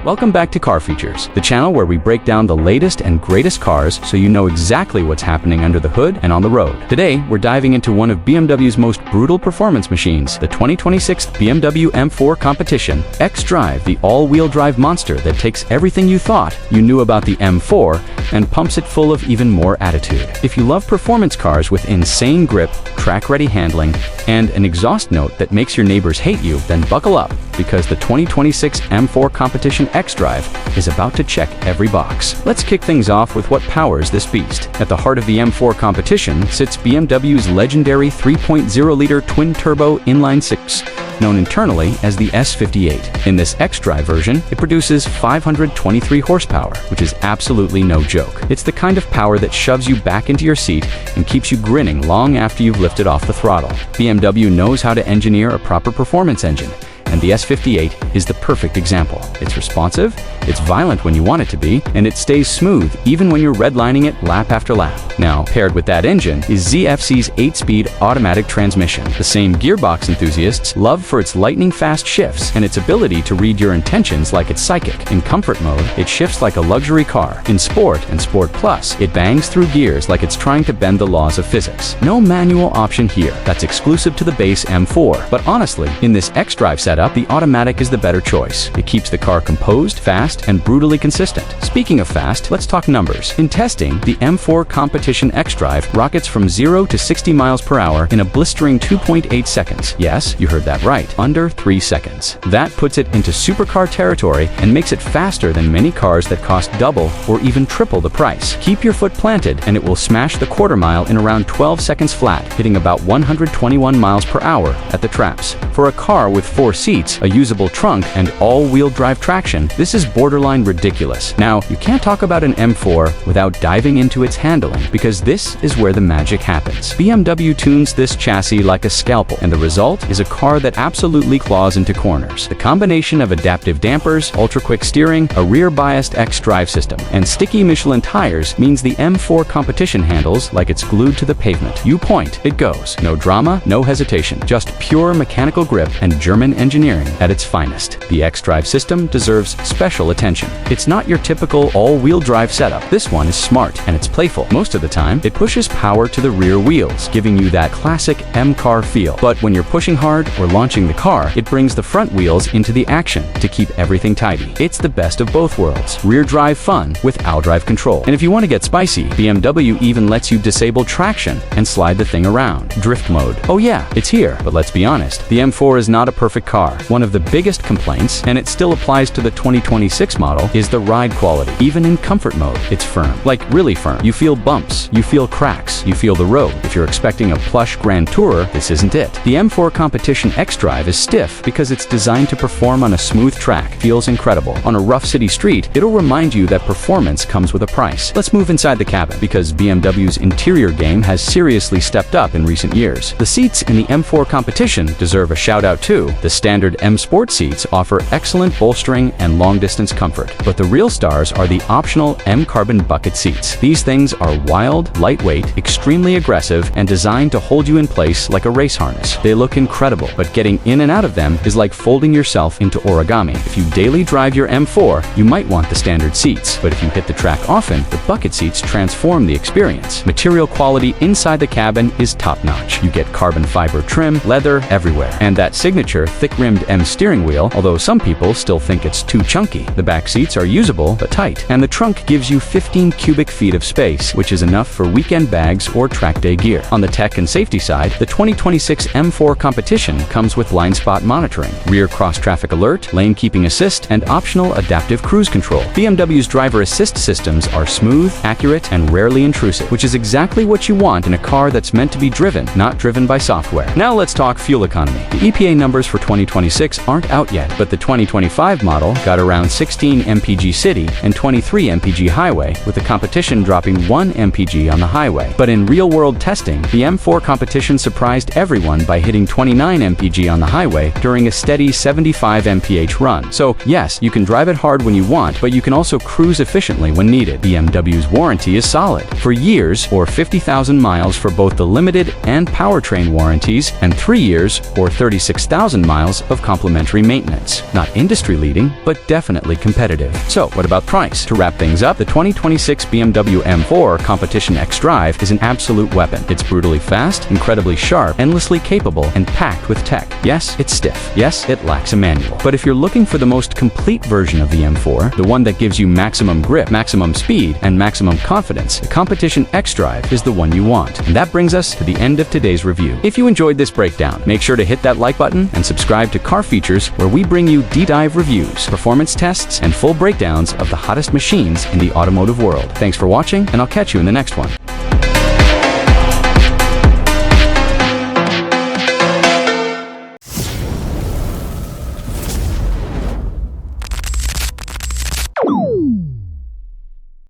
Welcome back to Car Features, the channel where we break down the latest and greatest cars so you know exactly what's happening under the hood and on the road. Today, we're diving into one of BMW's most brutal performance machines, the 2026 BMW M4 Competition. xDrive, the all-wheel drive monster that takes everything you thought you knew about the M4 and pumps it full of even more attitude. If you love performance cars with insane grip, track-ready handling, and an exhaust note that makes your neighbors hate you, then buckle up, because the 2026 M4 Competition xDrive is about to check every box. Let's kick things off with what powers this beast. At the heart of the M4 Competition sits BMW's legendary 3.0-liter twin-turbo inline-six, known internally as the S58. In this xDrive version, it produces 523 horsepower, which is absolutely no joke. It's the kind of power that shoves you back into your seat and keeps you grinning long after you've lifted off the throttle. BMW knows how to engineer a proper performance engine, and the S58 is the perfect example. It's responsive, it's violent when you want it to be, and it stays smooth even when you're redlining it lap after lap. Now, paired with that engine is ZFC's 8-speed automatic transmission, the same gearbox enthusiasts love for its lightning-fast shifts and its ability to read your intentions like it's psychic. In comfort mode, it shifts like a luxury car. In Sport and Sport Plus, it bangs through gears like it's trying to bend the laws of physics. No manual option here. That's exclusive to the base M4. But honestly, in this xDrive setup, the automatic is the better choice. It keeps the car composed, fast, and brutally consistent. Speaking of fast, let's talk numbers. In testing, the M4 Competition xDrive rockets from 0 to 60 miles per hour in a blistering 2.8 seconds. Yes, you heard that right, under 3 seconds. That puts it into supercar territory and makes it faster than many cars that cost double or even triple the price. Keep your foot planted and it will smash the quarter mile in around 12 seconds flat, hitting about 121 miles per hour at the traps. For a car with 4 seats, a usable trunk, and all-wheel drive traction, this is borderline ridiculous. Now, you can't talk about an M4 without diving into its handling, because this is where the magic happens. BMW tunes this chassis like a scalpel, and the result is a car that absolutely claws into corners. The combination of adaptive dampers, ultra-quick steering, a rear-biased xDrive system, and sticky Michelin tires means the M4 Competition handles like it's glued to the pavement. You point, it goes. No drama, no hesitation, just pure mechanical grip and German engineering at its finest. The xDrive system deserves special attention. It's not your typical all-wheel drive setup. This one is smart and it's playful. Most of the time, it pushes power to the rear wheels, giving you that classic M-car feel. But when you're pushing hard or launching the car, it brings the front wheels into the action to keep everything tidy. It's the best of both worlds. Rear drive fun with xDrive control. And if you want to get spicy, BMW even lets you disable traction and slide the thing around. Drift mode. Oh yeah, it's here. But let's be honest, the M4 is not a perfect car. One of the biggest complaints, and it still applies to the 2026 model, is the ride quality. Even in comfort mode, it's firm. Like really firm. You feel bumps, you feel cracks, you feel the road. If you're expecting a plush Grand Tourer, this isn't it. The M4 Competition xDrive is stiff because it's designed to perform on a smooth track. Feels incredible. On a rough city street, it'll remind you that performance comes with a price. Let's move inside the cabin, because BMW's interior game has seriously stepped up in recent years. The seats in the M4 Competition deserve a shout out too. The standard M Sport seats offer excellent bolstering and long-distance comfort, but the real stars are the optional M Carbon bucket seats. These things are wild, lightweight, extremely aggressive, and designed to hold you in place like a race harness. They look incredible, but getting in and out of them is like folding yourself into origami. If you daily drive your M4, you might want the standard seats, but if you hit the track often, the bucket seats transform the experience. Material quality inside the cabin is top-notch. You get carbon fiber trim, leather everywhere, and that signature thick-rimmed M steering wheel, although some people still think it's too chunky. The back seats are usable but tight, and the trunk gives you 15 cubic feet of space, which is enough for weekend bags or track day gear. On the tech and safety side, the 2026 M4 Competition comes with blind spot monitoring, rear cross-traffic alert, lane keeping assist, and optional adaptive cruise control. BMW's driver assist systems are smooth, accurate, and rarely intrusive, which is exactly what you want in a car that's meant to be driven, not driven by software. Now let's talk fuel economy. The EPA numbers for 2026 aren't out yet, but the 2025 model got around 16 mpg city and 23 mpg highway, with the Competition dropping 1 mpg on the highway. But in real-world testing, the M4 Competition surprised everyone by hitting 29 mpg on the highway during a steady 75 mph run. So yes, you can drive it hard when you want, but you can also cruise efficiently when needed. BMW's warranty is solid. For years, or 50,000 miles for both the limited and powertrain warranties, and 3 years, or 36,000 miles of complimentary maintenance. Not industry-leading, but definitely competitive. So, what about price? To wrap things up, the 2026 BMW M4 Competition xDrive is an absolute weapon. It's brutally fast, incredibly sharp, endlessly capable, and packed with tech. Yes, it's stiff. Yes, it lacks a manual. But if you're looking for the most complete version of the M4, the one that gives you maximum grip, maximum speed, and maximum confidence, the Competition xDrive is the one you want. And that brings us to the end of today's review. If you enjoyed this breakdown, make sure to hit that like button and subscribe to Car Features, where we bring you deep dive reviews, performance tests, and full breakdowns of the hottest machines in the automotive world. Thanks for watching, and I'll catch you in the next one.